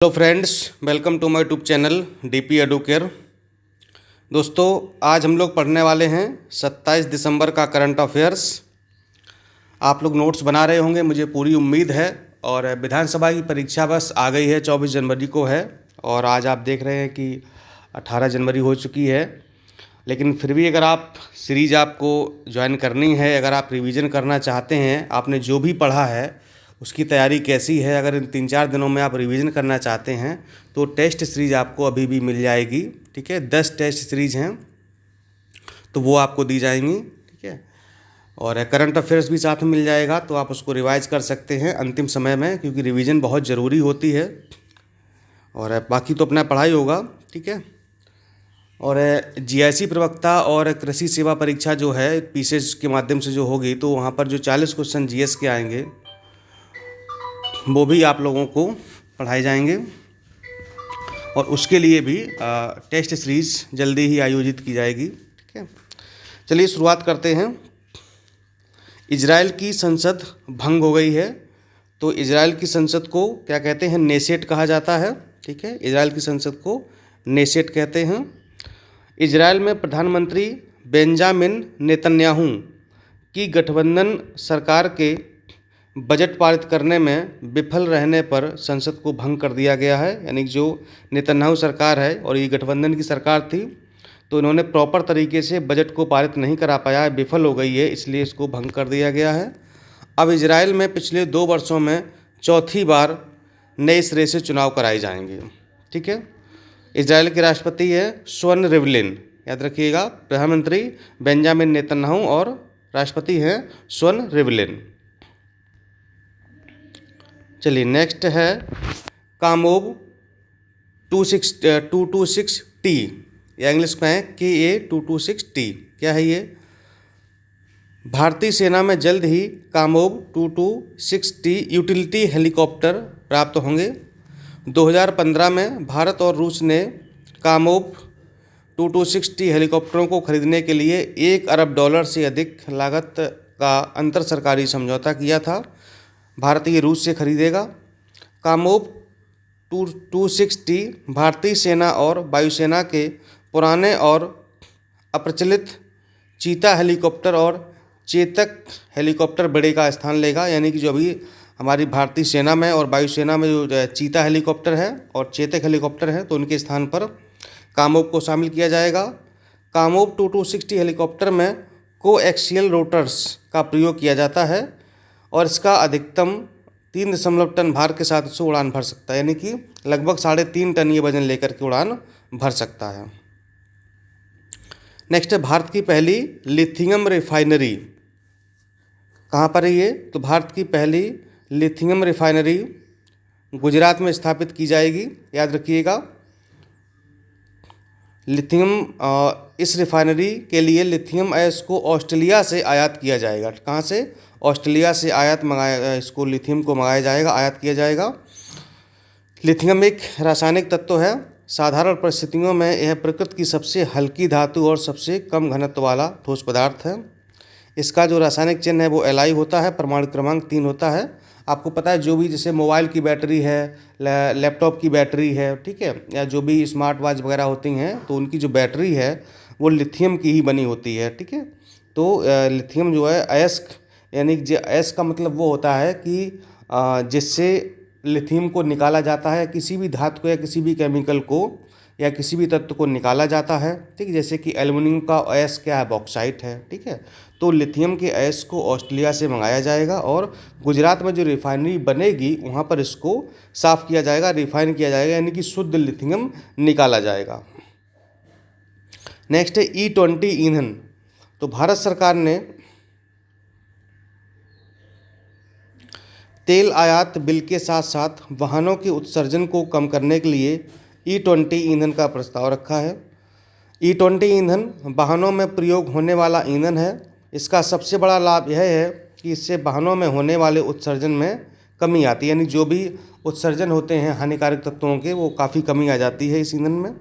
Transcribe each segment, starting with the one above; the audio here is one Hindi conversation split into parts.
Hello friends, welcome to my YouTube channel DP Educare. दोस्तों, आज हम लोग पढ़ने वाले हैं 27 दिसंबर का करंट अफेयर्स। आप लोग नोट्स बना रहे होंगे, मुझे पूरी उम्मीद है। और विधानसभा की परीक्षा बस आ गई है, 24 जनवरी को है। और आज आप देख रहे हैं कि 18 जनवरी हो चुकी है। लेकिन फिर भी अगर आप सीरीज़ आपको ज्वाइन करनी है, अगर आप रिवीजन करना चाहते हैं, आपने जो भी पढ़ा है उसकी तैयारी कैसी है, अगर इन 3-4 दिनों में आप रिवीजन करना चाहते हैं तो टेस्ट सीरीज़ आपको अभी भी मिल जाएगी। ठीक है, 10 टेस्ट सीरीज़ हैं तो वो आपको दी जाएंगी। ठीक है, और करंट अफेयर्स भी साथ में मिल जाएगा, तो आप उसको रिवाइज कर सकते हैं अंतिम समय में, क्योंकि रिवीजन बहुत ज़रूरी होती है। और बाकी तो अपना पढ़ाई होगा। ठीक है, और जीआईसी प्रवक्ता और कृषि सेवा परीक्षा जो है पीसेज के माध्यम से जो होगी, तो वहाँ पर जो 40 क्वेश्चन जीएस के आएंगे वो भी आप लोगों को पढ़ाए जाएंगे। और उसके लिए भी टेस्ट सीरीज़ जल्दी ही आयोजित की जाएगी। ठीक है, चलिए शुरुआत करते हैं। इजराइल की संसद भंग हो गई है, तो इजराइल की संसद को क्या कहते हैं? नेसेट कहा जाता है। ठीक है, इजराइल की संसद को नेसेट कहते हैं। इजराइल में प्रधानमंत्री बेंजामिन नेतन्याहू की गठबंधन सरकार के बजट पारित करने में विफल रहने पर संसद को भंग कर दिया गया है। यानी जो नेतन्याहू सरकार है और ये गठबंधन की सरकार थी, तो इन्होंने प्रॉपर तरीके से बजट को पारित नहीं करा पाया, विफल हो गई है, इसलिए इसको भंग कर दिया गया है। अब इजराइल में पिछले 2 वर्षों में चौथी बार नए सिरे से चुनाव कराए जाएंगे। ठीक है, इजराइल के राष्ट्रपति है स्वर्ण रिवलिन, याद रखिएगा, प्रधानमंत्री बेंजामिन नेतन्याहू और राष्ट्रपति हैं स्वर्ण रिवलिन। चलिए नेक्स्ट है कामोब 226T, या इंग्लिश में है KA-226T। क्या है ये? भारतीय सेना में जल्द ही कामोब 226T यूटिलिटी हेलीकॉप्टर प्राप्त होंगे। 2015 में भारत और रूस ने कामोब 226T हेलीकॉप्टरों को खरीदने के लिए $1 अरब से अधिक लागत का अंतर सरकारी समझौता किया था। भारत ये रूस से खरीदेगा। कामोब 226T भारतीय सेना और वायुसेना के पुराने और अप्रचलित चीता हेलीकॉप्टर और चेतक हेलीकॉप्टर बेड़े का स्थान लेगा। यानी कि जो अभी हमारी भारतीय सेना में और वायुसेना में जो चीता हेलीकॉप्टर है और चेतक हेलीकॉप्टर है, तो उनके स्थान पर कामोब को शामिल किया जाएगा। कामोब 226T हेलीकॉप्टर में कोएक्सियल रोटर्स का प्रयोग किया जाता है और इसका अधिकतम 3 टन भार के साथ इससे उड़ान भर सकता है। यानी कि लगभग 3.5 टन ये वजन लेकर के उड़ान भर सकता है। नेक्स्ट है भारत की पहली लिथियम रिफाइनरी। कहाँ पर है ये? तो भारत की पहली लिथियम रिफाइनरी गुजरात में स्थापित की जाएगी। याद रखिएगा, इस रिफाइनरी के लिए लिथियम अयस्क को ऑस्ट्रेलिया से आयात किया जाएगा। कहाँ से? ऑस्ट्रेलिया से इसको लिथियम को मंगाया जाएगा, आयात किया जाएगा। लिथियम एक रासायनिक तत्व है। साधारण परिस्थितियों में यह प्रकृति की सबसे हल्की धातु और सबसे कम घनत्व वाला ठोस पदार्थ है। इसका जो रासायनिक चिन्ह है वो Li होता है, परमाणु क्रमांक 3 होता है। आपको पता है, जो भी जैसे मोबाइल की बैटरी है, लैपटॉप की बैटरी है, ठीक है, या जो भी स्मार्ट वॉच वगैरह होती हैं, तो उनकी जो बैटरी है वो लिथियम की ही बनी होती है। ठीक है, तो लिथियम जो है अयस्क, यानी जो अयस्क का मतलब वो होता है कि जिससे लिथियम को निकाला जाता है, किसी भी धातु को या किसी भी केमिकल को या किसी भी तत्व को निकाला जाता है। ठीक, जैसे कि एल्युमिनियम का अयस्क क्या है? बॉक्साइट है। ठीक है, तो लिथियम के अयस्क को ऑस्ट्रेलिया से मंगाया जाएगा और गुजरात में जो रिफाइनरी बनेगी वहाँ पर इसको साफ़ किया जाएगा, रिफाइन किया जाएगा, यानी कि शुद्ध लिथियम निकाला जाएगा। नेक्स्ट है E20 ईंधन। तो भारत सरकार ने तेल आयात बिल के साथ साथ वाहनों के उत्सर्जन को कम करने के लिए E20 ईंधन का प्रस्ताव रखा है। E20 ईंधन वाहनों में प्रयोग होने वाला ईंधन है। इसका सबसे बड़ा लाभ यह है कि इससे वाहनों में होने वाले उत्सर्जन में कमी आती है। यानी जो भी उत्सर्जन होते हैं हानिकारक तत्वों के, वो काफ़ी कमी आ जाती है इस ईंधन में।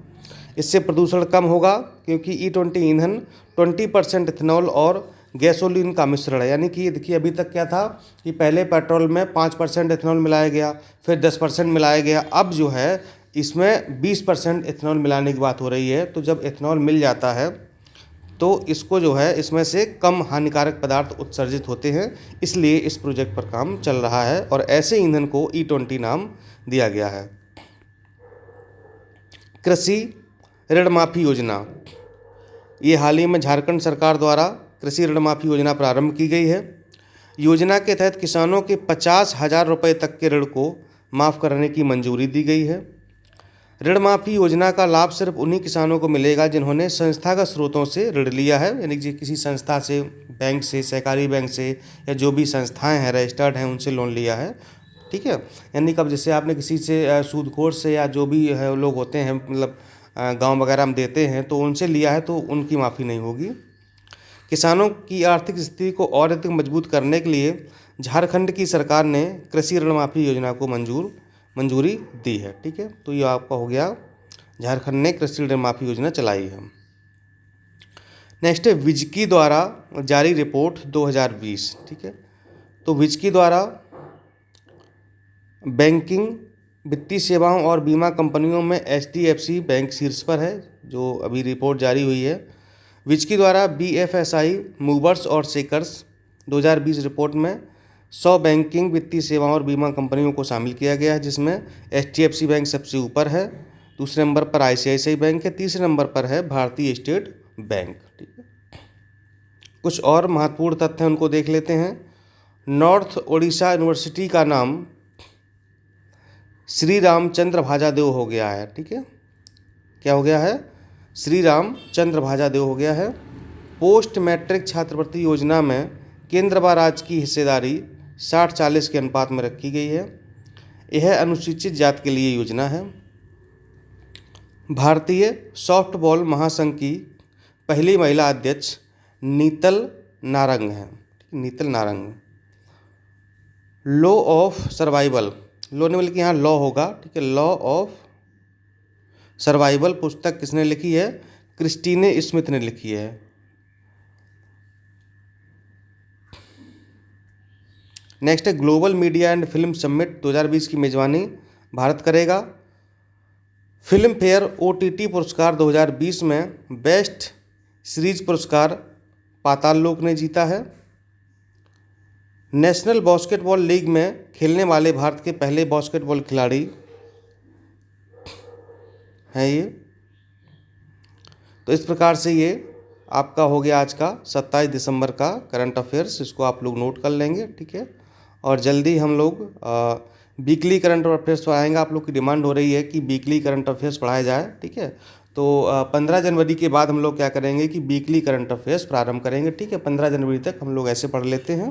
इससे प्रदूषण कम होगा, क्योंकि E20 ईंधन 20% इथेनॉल और गैसोलीन का मिश्रण है। यानी कि देखिए अभी तक क्या था कि पहले पेट्रोल में 5% एथेनॉल मिलाया गया, फिर 10% मिलाया गया, अब जो है इसमें 20% एथेनॉल मिलाने की बात हो रही है। तो जब एथेनॉल मिल जाता है तो इसको जो है इसमें से कम हानिकारक पदार्थ उत्सर्जित होते हैं, इसलिए इस प्रोजेक्ट पर काम चल रहा है और ऐसे ईंधन को E20 नाम दिया गया है। कृषि ऋण माफी योजना, ये हाल ही में झारखंड सरकार द्वारा कृषि ऋण माफी योजना प्रारंभ की गई है। योजना के तहत किसानों के 50,000 रुपये तक के ऋण को माफ़ करने की मंजूरी दी गई है। ऋण माफी योजना का लाभ सिर्फ उन्हीं किसानों को मिलेगा जिन्होंने संस्थागत स्रोतों से ऋण लिया है, यानी कि किसी संस्था से, बैंक से, सहकारी बैंक से, या जो भी संस्थाएं हैं रजिस्टर्ड हैं उनसे लोन लिया है। ठीक है, यानी कब जैसे आपने किसी से सूदखोर से या जो भी है लोग होते हैं, मतलब गांव वगैरह में देते हैं तो उनसे लिया है तो उनकी माफ़ी नहीं होगी। किसानों की आर्थिक स्थिति को और अधिक मजबूत करने के लिए झारखंड की सरकार ने कृषि ऋण माफी योजना को मंजूरी दी है। ठीक है, तो ये आपका हो गया, झारखंड ने कृषि ऋण माफी योजना चलाई है। नेक्स्ट है विजकी द्वारा जारी रिपोर्ट 2020। ठीक है, तो विजकी द्वारा बैंकिंग, वित्तीय सेवाओं और बीमा कंपनियों में HDFC बैंक शीर्ष पर है, जो अभी रिपोर्ट जारी हुई है। विजकी द्वारा BFSI, मूवर्स और शेकर्स 2020 रिपोर्ट में 100 बैंकिंग, वित्तीय सेवाओं और बीमा कंपनियों को शामिल किया गया है, जिसमें HDFC बैंक सबसे ऊपर है, दूसरे नंबर पर ICICI बैंक है, तीसरे नंबर पर है भारतीय स्टेट बैंक। ठीक है, कुछ और महत्वपूर्ण तथ्य उनको देख लेते हैं। नॉर्थ ओडिशा यूनिवर्सिटी का नाम श्री रामचंद्र भाजादेव हो गया है। ठीक है, क्या हो गया है? श्री रामचंद्र भाजादेव हो गया है। पोस्ट मैट्रिक छात्रवृत्ति योजना में केंद्र व राज्य की हिस्सेदारी 60-40 के अनुपात में रखी गई है। यह अनुसूचित जाति के लिए योजना है। भारतीय सॉफ्टबॉल महासंघ की पहली महिला अध्यक्ष नीतल नारंग है। Neetal Narang. Law of survival, law ने बल्कि यहाँ लॉ होगा। ठीक है, लॉ ऑफ सर्वाइवल पुस्तक किसने लिखी है? क्रिस्टीने स्मिथ ने लिखी है। नेक्स्ट है global media and film summit 2020 की मेजबानी भारत करेगा। फिल्म फेयर OTT पुरस्कार 2020 में बेस्ट सीरीज पुरस्कार पाताल लोक ने जीता है। नेशनल बास्केटबॉल लीग में खेलने वाले भारत के पहले बास्केटबॉल खिलाड़ी हैं ये। तो इस प्रकार से ये आपका हो गया आज का 27 दिसंबर का करंट अफेयर्स, इसको आप लोग नोट कर लेंगे। ठीक है, और जल्दी हम लोग वीकली करंट अफेयर्स पढ़ाएंगे। आप लोग की डिमांड हो रही है कि वीकली करंट अफेयर्स पढ़ाया जाए। ठीक है, तो 15 जनवरी के बाद हम लोग क्या करेंगे कि वीकली करंट अफेयर्स प्रारंभ करेंगे। ठीक है, 15 जनवरी तक हम लोग ऐसे पढ़ लेते हैं।